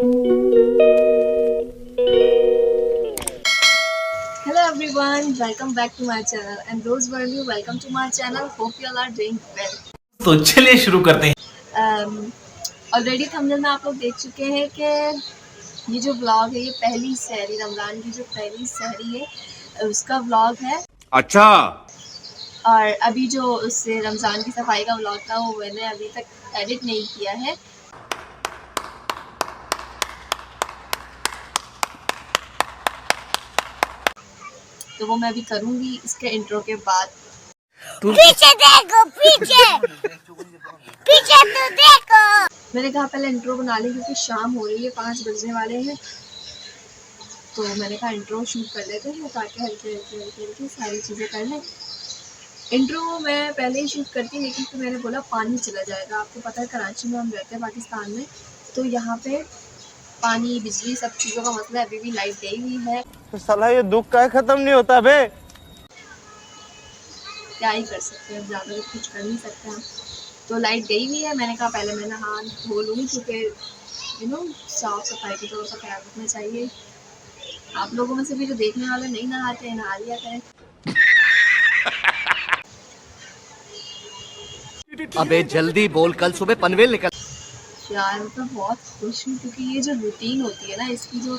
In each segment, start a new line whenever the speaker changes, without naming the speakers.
Hello everyone, welcome back to my channel and those who are new, welcome to my channel. Hope you all are doing well.
तो चलिए शुरू करते हैं।
Already thumbnail में आप लोग देख चुके हैं कि ये जो ब्लॉग है ये पहली सहरी, रमज़ान की जो पहली सहरी है उसका व्लॉग है।
अच्छा।
और अभी जो उससे रमज़ान की सफाई का व्लॉग था वो मैंने अभी तक एडिट नहीं किया है। तो वो मैं अभी करूँगी इसके इंट्रो के बाद।
पीछे देखो, पीछे पीछे तो देखो।
मैंने कहा पहले इंट्रो बना लें क्योंकि शाम हो रही है, 5 बजने वाले हैं। तो मैंने कहा इंट्रो शूट कर लेते हैं ताकि हल्के हल्के हल्के हल्के सारी चीज़ें कर लें। इंट्रो मैं पहले ही शूट करती लेकिन फिर मैंने बोला पानी चला जाएगा। आपको पता है कराची में हम रहते हैं पाकिस्तान में, तो यहाँ पे पानी बिजली सब चीज़ों का मसला है। अभी भी लाइट गई हुई है,
तो साला ये दुख का खत्म नहीं होता बे।
क्या ही कर सकते हैं, ज़्यादा तो कुछ कर नहीं सकते हम। तो लाइट गई हुई है, मैंने कहा पहले मैं नहा धो लूँगी क्योंकि साफ़ सफाई की थोड़ा सा ख्याल रखना चाहिए। आप लोगों में से भी जो देखने वाले नहीं नहाते हैं नहा लिया करें।
अबे जल्दी बोल, कल सुबह पनवेल निकल।
यार मैं तो बहुत खुश हूँ क्योंकि ये जो रूटीन होती है ना, इसकी जो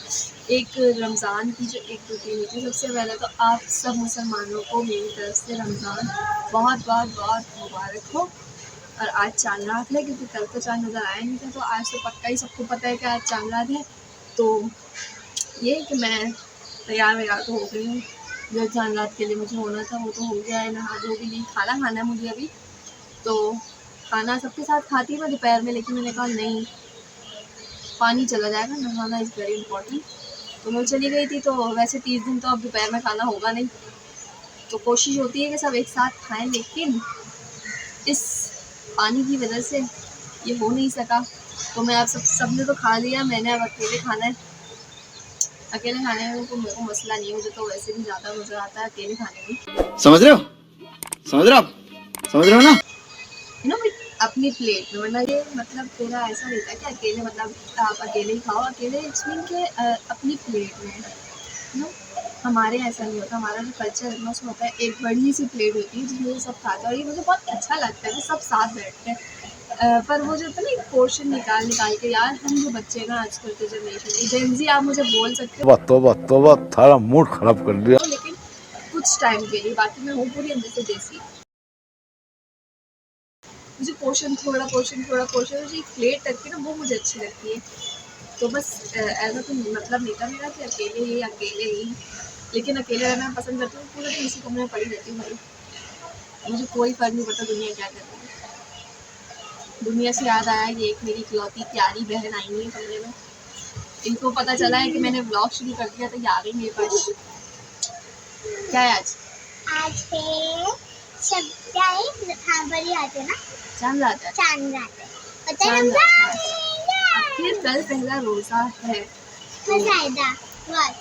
एक रमज़ान की जो एक रूटीन होती है, सबसे पहले तो आप सब मुसलमानों को मेरी तरफ से रमज़ान बहुत बहुत बहुत मुबारक हो। और आज चांद रात है क्योंकि कल तो चांद नज़र आया नहीं था, तो आज तो पक्का ही सबको पता है कि आज चांद रात है। तो ये कि मैं तैयार वैयार तो हो गई हूँ, जो चांद रात के लिए मुझे होना था वो तो हो गया है। नहा धो भी नहीं, खाना खाना है मुझे अभी। तो खाना सबके साथ खाती मैं दोपहर में, लेकिन मैंने कहा नहीं, पानी चला जाएगा, नहाना इज़ वेरी इंपॉर्टेंट। तो मैं चली गई थी, तो वैसे 30 दिन तो अब दोपहर में खाना होगा नहीं, तो कोशिश होती है कि सब एक साथ खाएं, लेकिन इस पानी की वजह से ये हो नहीं सका। तो मैं अब सबने तो खा लिया, मैंने अब अकेले खाना है। अकेले खाने में तो मेरे को मसला नहीं है, मुझे तो वैसे भी ज़्यादा मज़ा आता है अकेले खाने में।
समझ रहे हो, समझ रहे हो आप, समझ रहे हो ना।
अपनी प्लेट में, वरना ये मतलब तेरा ऐसा नहीं था कि अकेले मतलब आप अकेले ही खाओ। अकेले इट्स मीन के अपनी प्लेट में हमारे ऐसा नहीं होता। हमारा जो कल्चर है उसमें होता है एक बड़ी सी प्लेट होती है जिसमें सब खाते हैं, और ये मुझे बहुत अच्छा लगता है कि सब साथ बैठते हैं। पर वो जो होता है ना एक पोर्शन निकाल निकाल के, यार हम जो बच्चे ना आजकल के जनरेशन जेनजी, आप मुझे बोल सकते हो
तोबा थारा मूड खराब कर दिया।
लेकिन कुछ टाइम के लिए, बाकी मैं हूँ पूरी अंदर से देसी। मुझे पोर्शन थोड़ा मुझे एक प्लेट रखती है ना, वो मुझे अच्छी लगती है। तो बस ऐसा तो मतलब नहीं था मेरा कि अकेले ही, लेकिन अकेले रहना मैं पसंद करती हूँ। पूरे दिन इसी कमरे में पड़ी रहती हूँ भाई, मुझे कोई फ़र्क नहीं पड़ता दुनिया क्या कर रही है। दुनिया से याद आया, ये एक मेरी इकलौती प्यारी बहन आई हुई है कमरे में। इनको पता चला है कि मैंने व्लॉग शुरू कर दिया, तो ये आ गई मेरे पास। क्या है आज?
आज है सब क्या है, हाँ बड़ी आते हैं ना,
चांद रात है।
चांद रात है, पता है
चांद
रमजान
रात है। फिर कल पहला रोज़ा है।
मज़ेदार बहुत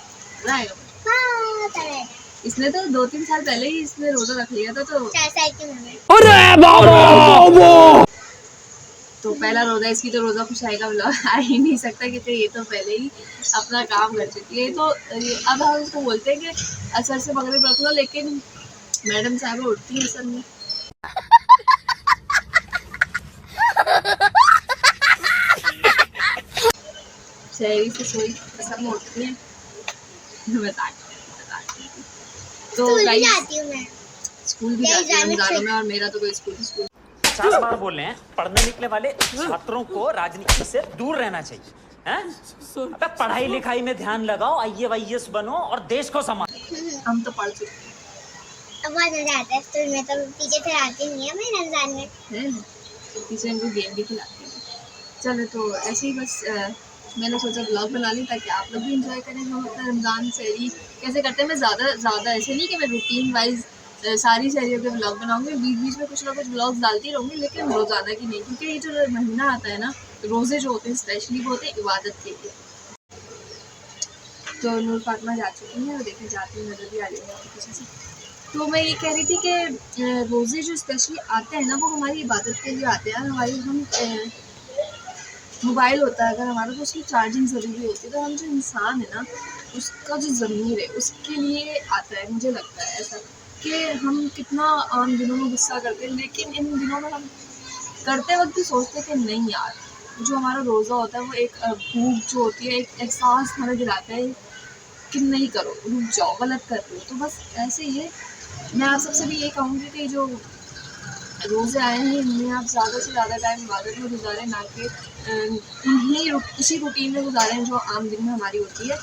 राइट।
बहुत है।
इसने तो 2-3 साल पहले ही इसने रोज़ा रख लिया था।
4 साल की उम्र में।
तो पहला रोज़ा इसकी, तो रोज़ा खुश आएगा व्लॉग आ ही नहीं सकता क्योंकि ये तो पहले ही अपना काम कर चुकी है। तो अब हम इसको बोलते हैं कि असर से मगरिब रख लो, लेकिन मैडम साहब उठती हैं असर में। शहरी से सोई असर में उठती हैं। तो
स्कूल भी
गाइस,
जाती हूँ मैं।
स्कूल भी जाती हूँ रमज़ानों में, और मेरा तो कोई स्कूल
50 बार बोल रहे हैं पढ़ने निकले वाले छात्रों को राजनीति से दूर रहना चाहिए, हैं? अबे पढ़ाई लिखाई में ध्यान लगाओ, IAS बनो और देश को संभालो।
हम तो पढ़ चुके
अब बहुत मजा आता है स्कूल में, तो टीचर फिर आती नहीं है मैं रमजान में।
हैं, तो टीचर इनको गेम भी खिलाती है। चलो तो ऐसे ही बस मैंने सोचा ब्लॉग बना ली ताकि आप लोग भी इंजॉय करें हम अपना रमज़ान सहरी कैसे करते हैं। मैं ज़्यादा ऐसे नहीं कि मैं रूटीन वाइज सारी सहरियों के ब्लॉग बनाऊंगी, बीच बीच में कुछ ना कुछ ब्लॉग्स डालती रहूँगी, लेकिन रोज़ाना की नहीं, क्योंकि ये जो महीना आता है ना, रोज़े जो होते हैं स्पेशली वो होते हैं इबादत के लिए। तो नूर फातिमा जा चुकी हैं और देखने जाती हूँ, नजर भी आ रही है पीछे से। तो मैं ये कह रही थी कि रोज़े जो स्पेशली आते हैं ना, वो हमारी इबादत के लिए आते हैं। हमारी हम मोबाइल होता है अगर हमारा तो उसकी चार्जिंग ज़रूरी होती है। तो हम जो इंसान है ना, उसका जो ज़मीर है उसके लिए आता है। मुझे लगता है ऐसा कि हम कितना आम दिनों में गुस्सा करते हैं, लेकिन इन दिनों में हम करते वक्त भी सोचते हैं कि नहीं यार, जो हमारा रोज़ा होता है वो एक भूख जो होती है, एक एहसास हमें दिलाता है कि नहीं करो, रुक जाओ, गलत कर रहे हो। तो बस ऐसे ही है। मैं आप सबसे भी ये कहूँगी कि जो रोज़े आए हैं इनमें आप ज़्यादा से ज़्यादा टाइम इबादत में गुजारें, ना कि इसी रूटीन में गुजारें जो आम दिन में हमारी होती है।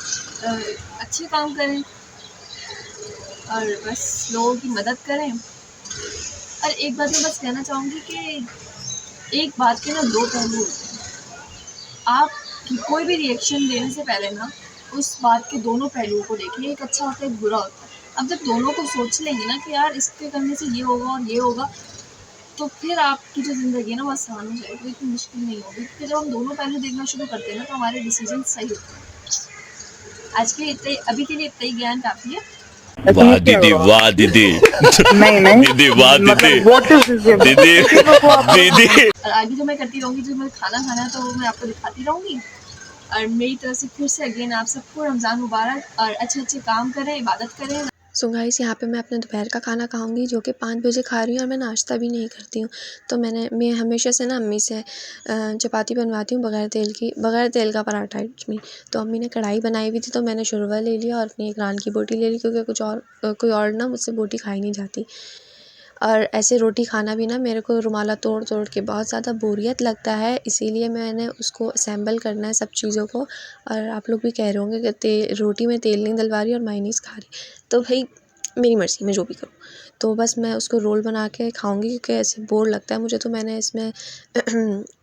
अच्छे काम करें और बस लोगों की मदद करें। और एक बात मैं बस कहना चाहूँगी कि एक बात के ना दो पहलू होते हैं। आप कोई भी रिएक्शन देने से पहले ना उस बात के दोनों पहलुओं को देखिए, एक अच्छा होता है, एक बुरा होता है। अब जब दोनों को सोच लेंगे ना कि यार इसके करने से ये होगा और ये होगा, तो फिर आपकी जो ज़िंदगी है ना वो आसान हो जाएगी, इतनी मुश्किल नहीं होगी। क्योंकि जब हम दोनों पहलू देखना शुरू करते हैं ना तो हमारे डिसीजन सही होते हैं। आज के लिए इतना ही, अभी के लिए इतना ही ज्ञान काफ़ी है।
वाह दीदी, वाह दीदी, दीदी वाह दीदी, दीदी दीदी।
और आगे जो मैं करती रहूँगी, जो मैं खाना खाना है तो वो मैं आपको दिखाती रहूँगी। और मेरी तरफ से फिर से अगेन आप सबको रमज़ान मुबारक और अच्छे अच्छे काम करें, इबादत करें।
सो गाइस, यहाँ पे मैं अपने दोपहर का खाना खाऊंगी, जो कि 5 बजे खा रही हूँ और मैं नाश्ता भी नहीं करती हूँ। तो मैं हमेशा से ना अम्मी से चपाती बनवाती हूँ बग़ैर तेल का पराठा में। तो अम्मी ने कढ़ाई बनाई हुई थी तो मैंने शुरवा ले लिया और अपनी एक नान की बोटी ले ली, क्योंकि कोई और ना मुझसे बोटी खाई नहीं जाती। और ऐसे रोटी खाना भी ना मेरे को रुमाला तोड़ तोड़ के बहुत ज़्यादा बोरियत लगता है, इसीलिए मैंने उसको असेंबल करना है सब चीज़ों को। और आप लोग भी कह रहे होंगे कि रोटी में तेल नहीं डलवा रही और मायनीज़ खा रही, तो भाई मेरी मर्ज़ी, मैं जो भी करूँ। तो बस मैं उसको रोल बना के खाऊंगी, क्योंकि ऐसे बोर लगता है मुझे। तो मैंने इसमें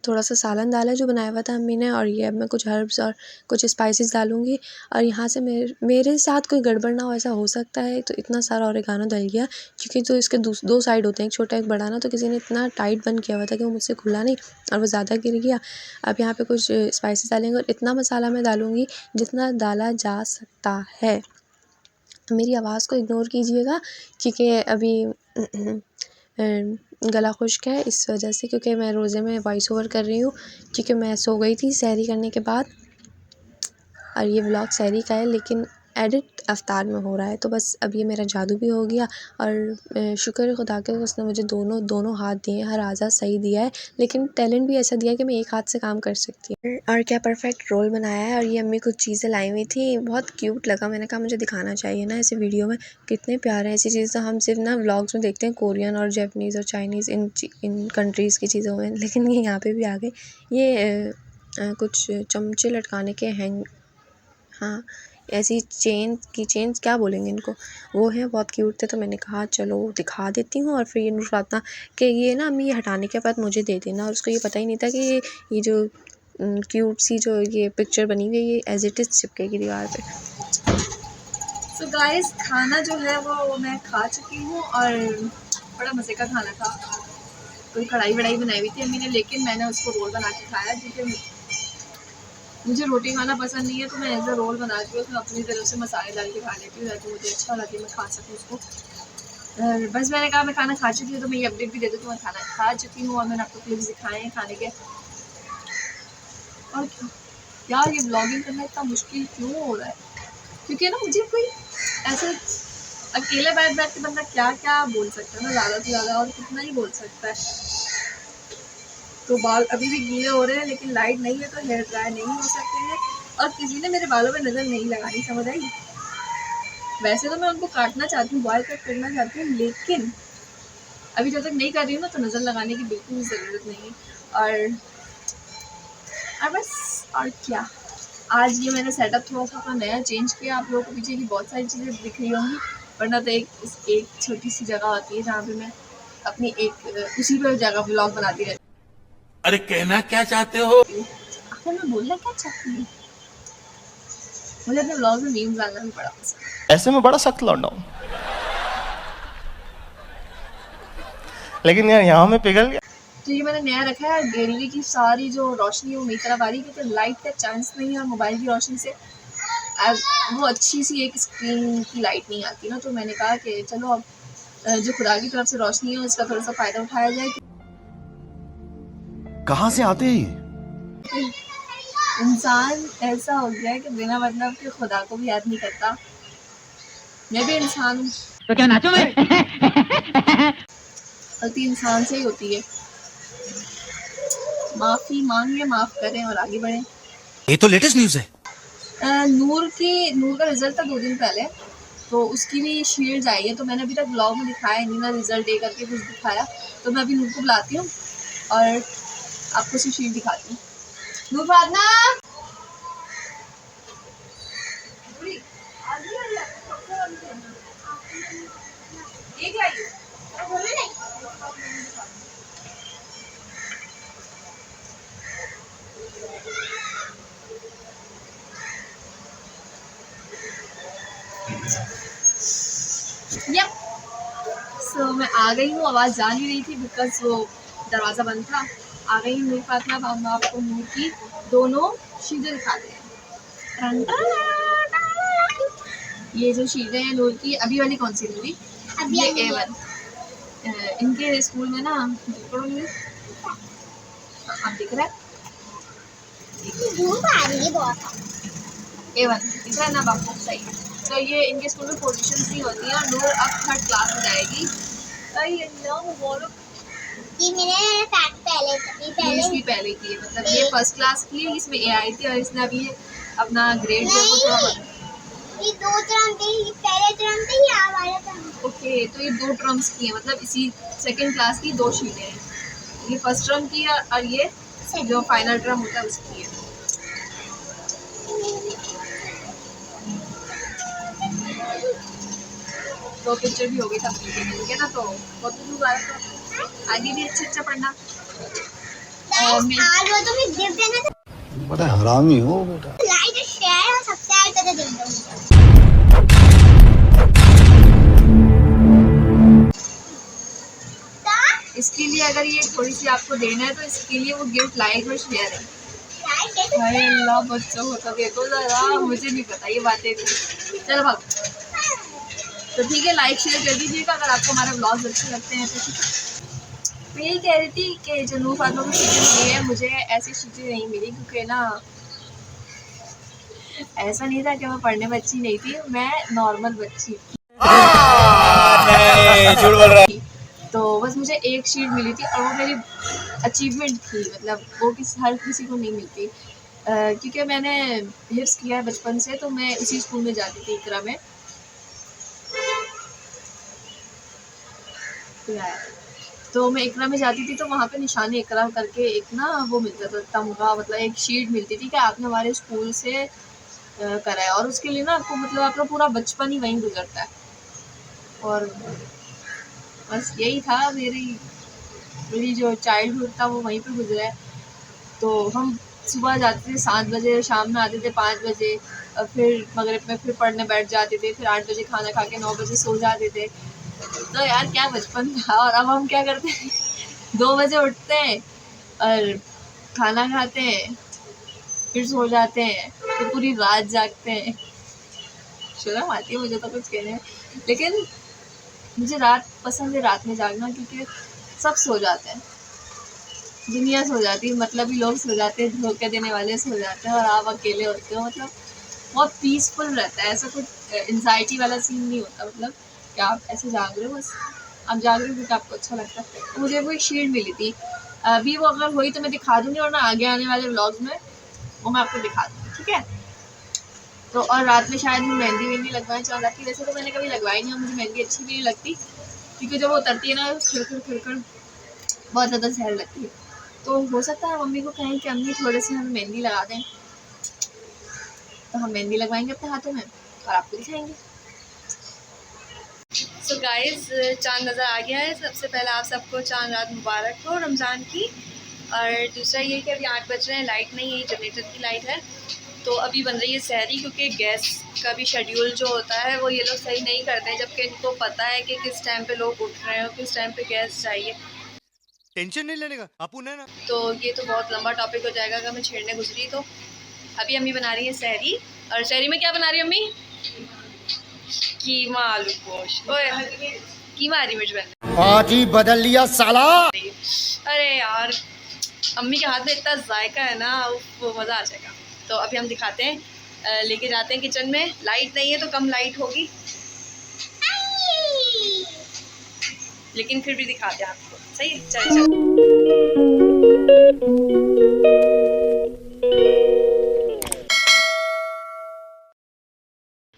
थोड़ा सा सालन डाला जो बनाया हुआ था अम्मी ने, और ये अब मैं कुछ हर्ब्स और कुछ स्पाइसेस डालूँगी। और यहाँ से मेरे साथ कोई गड़बड़ ना हो, ऐसा हो सकता है। तो इतना सारा ओरिगानो डल गया, क्योंकि तो इसके दो साइड होते हैं, एक छोटा एक बड़ा ना, तो किसी ने इतना टाइट बंद किया हुआ था कि वो मुझसे खुला नहीं और वो ज़्यादा गिर गया। अब यहाँ पे कुछ स्पाइसेस डालेंगे और इतना मसाला मैं डालूँगी जितना डाला जा सकता है। मेरी आवाज़ को इग्नोर कीजिएगा, क्योंकि अभी गला खुश्क है इस वजह से, क्योंकि मैं रोज़े में वॉइस ओवर कर रही हूँ, क्योंकि मैं सो गई थी सहरी करने के बाद। और ये व्लॉग सहरी का है, लेकिन एडिट अफ्तार में हो रहा है। तो बस अब ये मेरा जादू भी हो गया। और शुक्र है खुदा का, उसने मुझे दोनों हाथ दिए, हर आज़ा सही दिया है, लेकिन टैलेंट भी ऐसा दिया है कि मैं एक हाथ से काम कर सकती हूँ। और क्या परफेक्ट रोल बनाया है। और ये अम्मी कुछ चीज़ें लाई हुई थी, बहुत क्यूट लगा। मैंने कहा मुझे दिखाना चाहिए ना ऐसे वीडियो में, कितने प्यारे हैं ऐसी चीज़। तो हम सिर्फ ना व्लॉग्स में देखते हैं, कोरियन और जापानीज़ और चाइनीज़ इन कंट्रीज़ की चीज़ों में, लेकिन ये यहाँ पर भी आ गई। ये कुछ चमचे लटकाने के हाँ, ऐसी चेन्स क्या बोलेंगे इनको, वो हैं, बहुत क्यूट थे। तो मैंने कहा चलो दिखा देती हूँ। और फिर ये नुसरात कि ये ना अम्मी ये हटाने के बाद मुझे दे देना। और उसको ये पता ही नहीं था कि ये जो क्यूट सी जो ये पिक्चर बनी हुई है, ये एज इट इज़ चिपकेगी दीवार पे।
सो गाइस, खाना जो है वो मैं खा चुकी हूँ और बड़ा मज़े का खाना था। कोई कढ़ाई वढ़ाई बनाई हुई थी अम्मी ने, लेकिन मैंने उसको रोल बना के खाया, क्योंकि मुझे रोटी खाना पसंद नहीं है। तो मैं एज अ रोल बना के उसमें अपनी तरफ से मसाले डाल के खा लेती हूँ, ताकि मुझे अच्छा लगे, मैं खा सकूँ उसको। बस मैंने कहा मैं खाना खा चुकी हूँ, तो मैं ये अपडेट भी दे दूँ कि मैं खाना खा चुकी हूँ और मैंने आपको क्लिप्स दिखाए हैं खाने के। और क्या यार, ये ब्लॉगिंग करना इतना मुश्किल क्यों हो रहा है? क्योंकि ना मुझे कोई ऐसे अकेले बैठ के बंदा क्या क्या बोल सकता है ना, ज़्यादा से ज़्यादा और कितना ही बोल सकता है। तो बाल अभी भी गीले हो रहे हैं, लेकिन लाइट नहीं है तो हेयर ड्राई नहीं हो सकते हैं। और किसी ने मेरे बालों पे नज़र नहीं लगानी, समझ आई? वैसे तो मैं उनको काटना चाहती हूँ, बॉयल कट करना चाहती हूँ, लेकिन अभी जब तक नहीं कर रही हूँ ना, तो नज़र लगाने की बिल्कुल भी ज़रूरत नहीं है। और बस, और क्या, आज ये मैंने सेटअप थोड़ा सा अपना नया चेंज किया। आप लोगों को पीछे की बहुत सारी चीज़ें दिख रही होंगी, वरना तो एक छोटी सी जगह होती है जहाँ पे मैं अपनी उसी पर जगह व्लॉग बनाती रहती हूँ।
अरे कहना क्या चाहते हो?
आखिर मैं बोलना क्या चाहती हूँ? मुझे अपने व्लॉग में मीम्स डालना भी बड़ा पसंद है।
ऐसे में बड़ा सख्त लौंडा हूं, लेकिन यार यहाँ में पिघल गया।
तो ये मैंने नया रखा है, गैलरी की सारी जो रोशनी है वो मेरी तरफ आ रही है, क्योंकि लाइट का चांस नहीं है और मोबाइल की रोशनी से वो अच्छी सी एक स्क्रीन की लाइट नहीं आती ना। तो मैंने कहा कि चलो अब जो खुदा की तरफ से रोशनी है उसका थोड़ा सा फ़ायदा उठाया जाए।
कहाँ से आते हैं ये?
इंसान ऐसा हो गया है कि बिना मतलब के खुदा को भी याद नहीं करता। मैं भी इंसान हूँ,
तो क्या नाचो मैं?
गलती इंसान से ही होती है। माफ़ी मांगिए, माफ़ करें और आगे बढ़ें।
ये तो लेटेस्ट न्यूज है।
नूर का रिजल्ट था 2 दिन पहले, तो उसकी भी शील्ड्स आई है। तो मैंने अभी तक ब्लॉग में दिखाया नहीं ना, रिजल्ट डे करके कुछ दिखाया। तो मैं अभी नूर को बुलाती हूँ और आपको उसकी शील्ड दिखाती हूँ। नूर फातना, यप। सो मैं आ गई हूँ, आवाज़ जा नहीं रही थी बिकॉज वो दरवाज़ा बंद था। आ गई हूँ नूर फातना। अब हम आपको नूर की दोनों शील्डें दिखाते हैं। ये जो शील्डें हैं नूर की, अभी वाली कौन सी नूरी? ये A1। इनके स्कूल में ना, आप दिख रहा है
धूप आ रही है बहुत।
A1 दिख रहा है ना आपको? सही। तो ये इनके स्कूल में पोजीशंस नहीं होती हैं और नूर अब 3rd क्लास में जाएगी।
ये मेरे पहले
ये इसकी पहले की है, मतलब ये 1st क्लास की है, इसमें A आई थी और इसने अभी अपना ग्रेड जो है वो थोड़ा
ये 2 टर्म थे, ये पहले टर्म थे, ये हमारे टर्म।
ओके। तो ये 2 टर्म्स की है, मतलब इसी 2nd क्लास की 2 शीटें हैं। ये 1st टर्म की है और ये जो फाइनल टर्म होता है उसकी है। तो पिक्चर भी हो गई सब ठीक है ना। तो बहुत लोग आए, तो आगे भी अच्छा पढ़ना।
आज वो तुम्हें गिफ्ट देना था,
बड़ा हरामी हो बेटा।
लाइक शेयर और सब्सक्राइब करके दे दो।
इसके लिए अगर ये थोड़ी सी आपको देना है तो इसके लिए वो गिफ्ट लाइक और शेयर है। हाय अल्लाह, बच्चों को तो देखो जरा, मुझे नहीं पता ये बातें। चलो भाग। तो ठीक है, लाइक शेयर कर दीजिएगा अगर आपको हमारे ब्लॉग्स अच्छे लगते हैं तो। ठीक है, मैं यही कह रही थी कि जो नूर फातमा को शीटें मिली है, मुझे ऐसी शीटें नहीं मिली क्योंकि ना ऐसा नहीं था कि मैं पढ़ने बच्ची नहीं थी, मैं नॉर्मल बच्ची थी।
झूठ बोल रहा है।
तो बस मुझे एक शीट मिली थी और वो मेरी अचीवमेंट थी, मतलब वो हर किसी को नहीं मिलती। क्योंकि मैंने हिफ्स किया है बचपन से, तो मैं उसी स्कूल में जाती थी, इकरा में। तो मैं इकरा में जाती थी, तो वहाँ पे निशान इकरा करके एक ना वो मिलता था, तमगा, मतलब एक शीट मिलती थी कि आपने हमारे स्कूल से करा है। और उसके लिए ना आपको मतलब आपका पूरा बचपन ही वहीं गुजरता है। और बस यही था, मेरी जो चाइल्डहुड था वो वहीं पे गुजरा है। तो हम सुबह जाते थे 7 बजे, शाम में आते थे 5 बजे, और फिर मगरिब में फिर पढ़ने बैठ जाते थे, फिर 8 बजे खाना खा के 9 बजे सो जाते थे। तो यार क्या बचपन था। और अब हम क्या करते हैं 2 बजे उठते हैं और खाना खाते हैं, फिर सो जाते हैं, फिर पूरी रात जागते हैं। शर्म आती है मुझे तो कुछ कहने में, लेकिन मुझे रात पसंद है, रात में जागना, क्योंकि सब सो जाते हैं, दुनिया सो जाती है, मतलब ही लोग सो जाते हैं, धोखे देने वाले सो जाते हैं और आप अकेले होते हो। मतलब बहुत पीसफुल रहता है, ऐसा कुछ एंजाइटी वाला सीन नहीं होता। मतलब कि आप ऐसे जाग रहे हो, बस आप जाग रहे हो क्योंकि आपको अच्छा लगता है। तो मुझे वो एक शीट मिली थी, अभी वो अगर हुई तो मैं दिखा दूँगी, और ना आगे आने वाले व्लॉग्स में वो मैं आपको दिखा दूँगी, ठीक है। तो और रात में शायद मैं मेहंदी लगवाना चाह रही थी। वैसे तो मैंने कभी लगवाई नहीं, और मुझे मेहंदी अच्छी भी नहीं लगती, क्योंकि जब वो उतरती है ना खिड़खिड़ बहुत ज़्यादा जहर लगती है। तो हो सकता है मम्मी को कहें कि अम्मी थोड़े से हमें मेहंदी लगा दें, तो हम मेहंदी लगवाएंगे अपने हाथों में और आपको दिखाएंगे। सो गाइस, चाँद नज़र आ गया है। सबसे पहले आप सबको चाँद रात मुबारक हो रमज़ान की। और दूसरा ये कि अभी 8 बज रहे हैं, लाइट नहीं है, जनरेटर की लाइट है। तो अभी बन रही है सहरी, क्योंकि गैस का भी शेड्यूल जो होता है वो ये लोग सही नहीं करते हैं, जबकि इनको पता है कि किस टाइम पे लोग उठ रहे हो, किस टाइम पे गैस चाहिए।
टेंशन नहीं लेने का, अपुन है ना।
तो ये तो बहुत लंबा टॉपिक हो जाएगा अगर मैं छेड़ने गुजरी। तो अभी अम्मी बना रही है सहरी, और सहरी में क्या बना रही है अम्मी? कीमा आलू गोश्त। ओए, कीमा हरी मिर्च बन
आज ही बदल लिया साला।
रही है। अरे यार, अम्मी के हाथ में इतना जायका है ना, वो मज़ा आ जाएगा। तो अभी हम दिखाते हैं, लेके जाते हैं किचन में। लाइट नहीं है तो कम लाइट होगी, लेकिन फिर भी दिखाते हैं आपको। सही, चले चलो।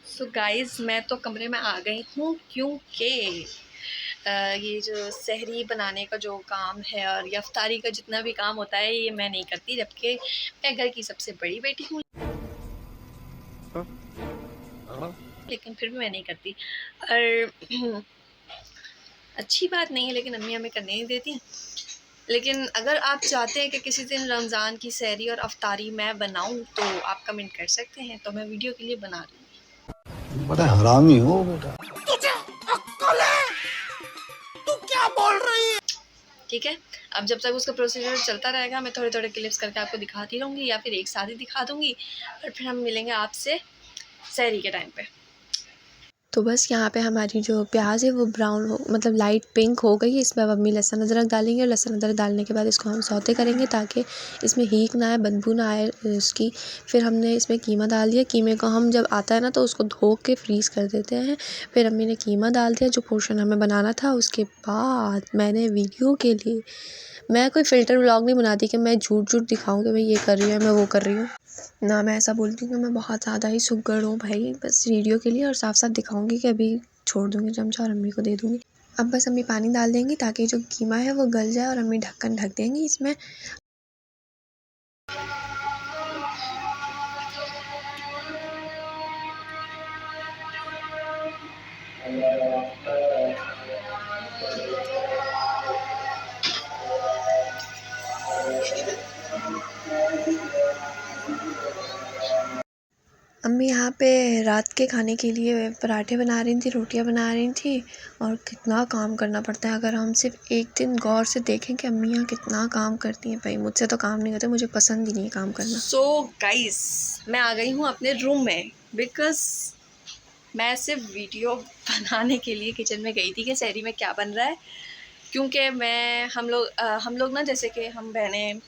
सो गाइज़, मैं तो कमरे में आ गई हूँ क्योंकि ये जो सहरी बनाने का जो काम है और इफ्तारी का जितना भी काम होता है ये मैं नहीं करती, जबकि मैं घर की सबसे बड़ी बेटी हूँ, लेकिन फिर भी मैं नहीं करती। और अच्छी बात नहीं है, लेकिन अम्मी हमें करने नहीं देती। लेकिन अगर आप चाहते हैं कि किसी दिन रमज़ान की सहरी और अफ्तारी मैं बनाऊं तो आप कमेंट कर सकते हैं, तो मैं वीडियो के लिए बना दूँगी।
बड़ा हरामी हो बेटा।
ठीक है, अब जब तक उसका प्रोसीजर चलता रहेगा मैं थोड़े थोड़े क्लिप्स करके आपको दिखाती रहूँगी, या फिर एक साथ ही दिखा दूँगी, और फिर हम मिलेंगे आपसे सहरी के टाइम पे।
तो बस यहाँ पे हमारी जो प्याज है वो ब्राउन हो, मतलब लाइट पिंक हो गई है। इसमें अब अम्मी लहसुन अदरक डालेंगे, और लहसुन अदरक डालने के बाद इसको हम सौते करेंगे ताकि इसमें हींग ना आए, बदबू ना आए उसकी। फिर हमने इसमें कीमा डाल दिया। कीमे को हम जब आता है ना तो उसको धो के फ्रीज़ कर देते हैं। फिर अम्मी ने कीमा डाल दिया जो पोर्शन हमें बनाना था। उसके बाद मैंने वीडियो के लिए, मैं कोई फ़िल्टर व्लॉग नहीं बनाती कि मैं झूठ दिखाऊँ कि मैं ये कर रही हूँ, मैं वो कर रही हूँ ना। मैं ऐसा बोलती हूँ कि मैं बहुत ज़्यादा ही सुघड़ हूँ भाई, बस वीडियो के लिए, और साफ साफ दिखाऊंगी कि अभी छोड़ दूँगी चमचा और अम्मी को दे दूँगी। अब बस अम्मी पानी डाल देंगी ताकि जो कीमा है वो गल जाए, और अम्मी ढक्कन ढक देंगी इसमें। अम्मी यहाँ पे रात के खाने के लिए पराठे बना रही थी, रोटियाँ बना रही थी, और कितना काम करना पड़ता है। अगर हम सिर्फ एक दिन गौर से देखें कि अम्मी यहाँ कितना काम करती हैं, भाई मुझसे तो काम नहीं करते, मुझे पसंद ही नहीं है काम करना। सो गाइस, मैं आ गई हूँ अपने रूम में, बिकॉज़ मैं सिर्फ वीडियो बनाने के लिए किचन में गई थी कि सहरी में क्या बन रहा है। क्योंकि हम लोग ना, जैसे कि हम बहनें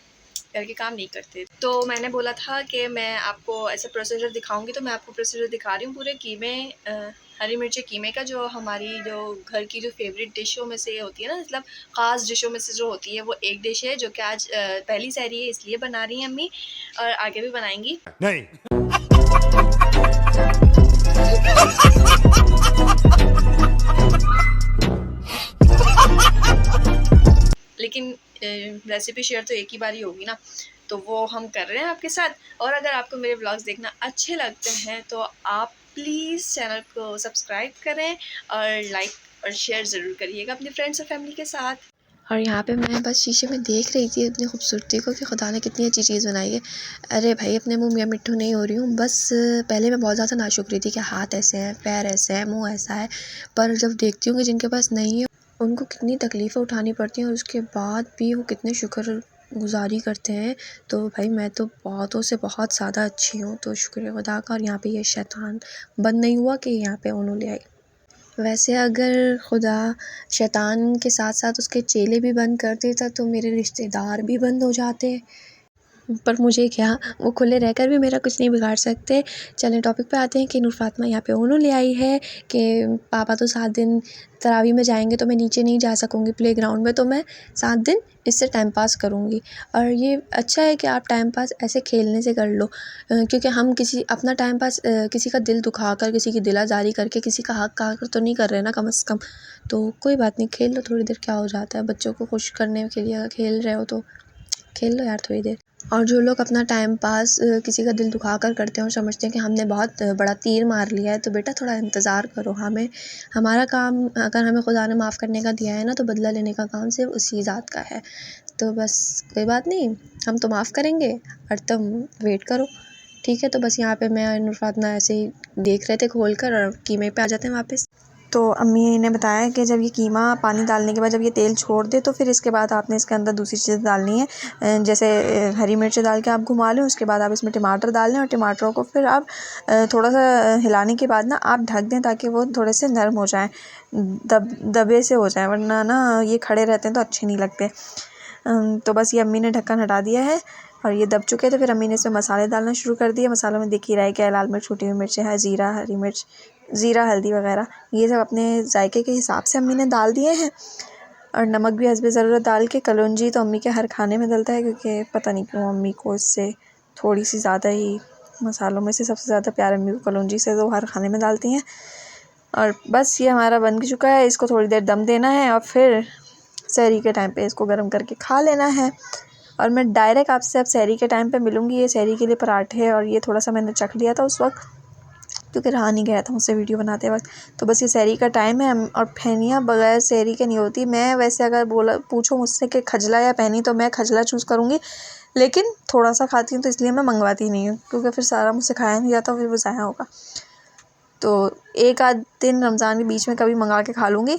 घर के काम नहीं करते, तो मैंने बोला था कि मैं आपको ऐसे प्रोसीजर दिखाऊंगी, तो मैं आपको प्रोसीजर दिखा रही हूँ पूरे कीमे, हरी मिर्ची कीमे का, जो हमारी जो घर की जो फेवरेट डिशों में से होती है ना, मतलब ख़ास डिशों में से जो होती है, वो एक डिश है जो कि आज पहली सहरी है इसलिए बना रही हैं अम्मी, और आगे भी बनाएंगी।
नहीं।
लेकिन रेसिपी शेयर तो एक ही बार ही होगी ना, तो वो हम कर रहे हैं आपके साथ। और अगर आपको मेरे व्लॉग्स देखना अच्छे लगते हैं तो आप प्लीज़ चैनल को सब्सक्राइब करें, और लाइक और शेयर ज़रूर करिएगा अपने फ्रेंड्स और फैमिली के साथ। और यहाँ पे मैं बस शीशे में देख रही थी अपनी खूबसूरती को कि खुदा ने कितनी अच्छी चीज़ बनाई है। अरे भाई, अपने मुँह मियाँ मिट्ठू नहीं हो रही हूँ, बस पहले मैं बहुत ज़्यादा नाशुक्री थी कि हाथ ऐसे हैं, पैर ऐसे हैं, मुँह ऐसा है, पर जब देखती हूँ कि जिनके पास नहीं है उनको कितनी तकलीफ़ें उठानी पड़ती हैं, और उसके बाद भी वो कितने शुक्रगुज़ारी करते हैं। तो भाई मैं तो बहुतों से बहुत ज़्यादा अच्छी हूँ, तो शुक्र खुदा का। और यहाँ पे ये शैतान बंद नहीं हुआ कि यहाँ पे उन्होंने ले आई। वैसे अगर खुदा शैतान के साथ साथ उसके चेले भी बंद कर देता तो मेरे रिश्तेदार भी बंद हो जाते, पर मुझे क्या, वो खुले रहकर भी मेरा कुछ नहीं बिगाड़ सकते। चलें टॉपिक पे आते हैं कि नूर फातिमा यहाँ पे उन्होंने ले आई है कि पापा तो 7 दिन तरावी में जाएंगे तो मैं नीचे नहीं जा सकूँगी प्लेग्राउंड में, तो मैं 7 दिन इससे टाइम पास करूँगी। और ये अच्छा है कि आप टाइम पास ऐसे खेलने से कर लो, क्योंकि हम किसी अपना टाइम पास किसी का दिल दुखा कर, किसी की दिलाजारी करके, किसी का हक खा कर तो नहीं कर रहे ना, कम से कम। तो कोई बात नहीं, खेल लो थोड़ी देर, क्या हो जाता है। बच्चों को खुश करने के लिए अगर खेल रहे हो तो खेल लो यार थोड़ी देर। और जो लोग अपना टाइम पास किसी का दिल दुखा कर करते हैं और समझते हैं कि हमने बहुत बड़ा तीर मार लिया है, तो बेटा थोड़ा इंतज़ार करो। हमारा काम, अगर हमें खुदा ने माफ़ करने का दिया है ना, तो बदला लेने का काम सिर्फ उसी ज़ात का है। तो बस कोई बात नहीं, हम तो माफ़ करेंगे और तुम वेट करो, ठीक है। तो बस यहाँ पे मैं और नूर फातिमा ऐसे ही देख रहे थे खोल कर, और कीमे पे आ जाते हैं वापस। तो अम्मी ने बताया कि जब ये कीमा पानी डालने के बाद जब ये तेल छोड़ दे तो फिर इसके बाद आपने इसके अंदर दूसरी चीज़ डालनी है, जैसे हरी मिर्च डाल के आप घुमा लें। उसके बाद आप इसमें टमाटर डाल लें, और टमाटरों को फिर आप थोड़ा सा हिलाने के बाद ना आप ढक दें ताकि वो थोड़े से नरम हो जाएं, दबे से हो जाएं, वरना ना ये खड़े रहते हैं तो अच्छे नहीं लगते।
तो बस ये अम्मी ने ढक्कन हटा दिया है और ये दब चुके थे। फिर अम्मी ने इसमें मसाले डालना शुरू कर दिए। मसालों में दिख ही रहा है क्या, लाल मिर्च, छोटी हुई मिर्चें हैं, ज़ीरा, हरी मिर्च, ज़ीरा, हल्दी वगैरह, ये सब अपने जायके के हिसाब से अम्मी ने डाल दिए हैं। और नमक भी हस्बे ज़रूरत डाल के। कलौंजी तो अम्मी के हर खाने में डलता है, क्योंकि पता नहीं क्यों अम्मी को इससे थोड़ी सी ज़्यादा ही, मसालों में से सबसे ज़्यादा प्यार अम्मी को कलौंजी से, तो हर खाने में डालती हैं। और बस ये हमारा बन चुका है। इसको थोड़ी देर दम देना है और फिर सहरी के टाइम पे इसको गर्म करके खा लेना है। और मैं डायरेक्ट आपसे अब सहरी के टाइम पे मिलूँगी। ये सहरी के लिए पराठे, और ये थोड़ा सा मैंने चख लिया था उस वक्त, क्योंकि रहा नहीं गया था मुझसे वीडियो बनाते वक्त। तो बस ये सहरी का टाइम है और फैनियाँ बगैर सहरी के नहीं होती। मैं वैसे अगर पूछो मुझसे कि खजला या पैनी, तो मैं खजला चूज़ करूँगी, लेकिन थोड़ा सा खाती हूँ तो इसलिए मैं मंगवाती नहीं हूँ, क्योंकि फिर सारा मुझसे खाया नहीं जाता, फिर वो ज़ाया होगा। तो एक आध दिन रमज़ान के बीच में कभी मंगा के खा लूँगी।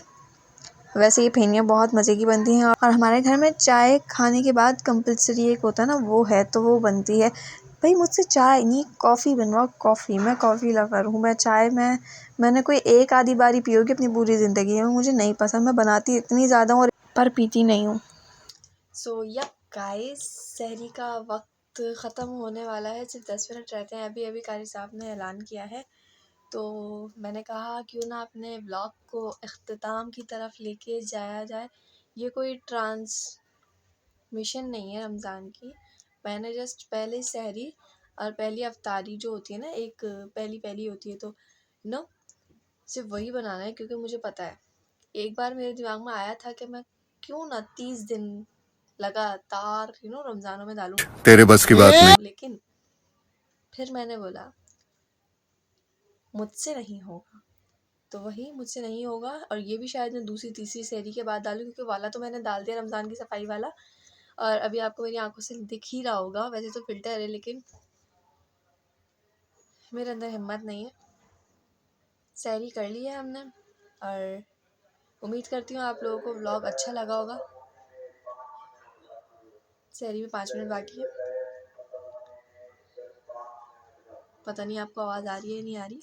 वैसे ये फेनियाँ बहुत मज़े की बनती हैं। और हमारे घर में चाय खाने के बाद कंपलसरी एक होता है ना, वो है, तो वो बनती है। भाई मुझसे चाय नहीं, कॉफ़ी बनवाओ, कॉफ़ी। मैं कॉफ़ी लवर हूँ। मैं चाय मैंने कोई एक आधी बारी पी होगी अपनी पूरी ज़िंदगी में, मुझे नहीं पसंद। मैं बनाती इतनी ज़्यादा हूँ पर पीती नहीं हूँ। सो यप गाइस, सहरी का वक्त ख़त्म होने वाला है, सिर्फ 10 मिनट रहते हैं। अभी कारी साहब ने ऐलान किया है, तो मैंने कहा क्यों ना अपने ब्लॉग को इख्तिताम की तरफ लेके जाया जाए। ये कोई ट्रांसमिशन नहीं है रमज़ान की। मैंने जस्ट पहले सहरी और पहली अफ्तारी जो होती है ना, एक पहली होती है, तो सिर्फ वही बनाना है, क्योंकि मुझे पता है। एक बार मेरे दिमाग में आया था कि मैं क्यों ना 30 दिन लगातार रमज़ानों में डालूं,
तेरे बस की बात नहीं।
लेकिन फिर मैंने बोला मुझसे नहीं होगा, तो वही मुझसे नहीं होगा। और ये भी शायद मैं दूसरी तीसरी सहरी के बाद डालूं, क्योंकि वाला तो मैंने डाल दिया रमज़ान की सफाई वाला, और अभी आपको मेरी आंखों से दिख ही रहा होगा। वैसे तो फ़िल्टर है, लेकिन मेरे अंदर हिम्मत नहीं है। सहरी कर ली है हमने, और उम्मीद करती हूँ आप लोगों को व्लॉग अच्छा लगा होगा। सहरी में 5 मिनट बाकी है, पता नहीं आपको आवाज़ आ रही है नहीं आ रही,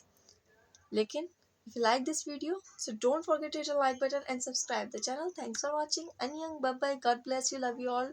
लेकिन if you like this video, so don't forget to hit the like button and subscribe the channel. Thanks for watching. Annyeong, bye bye, God bless you, love you all.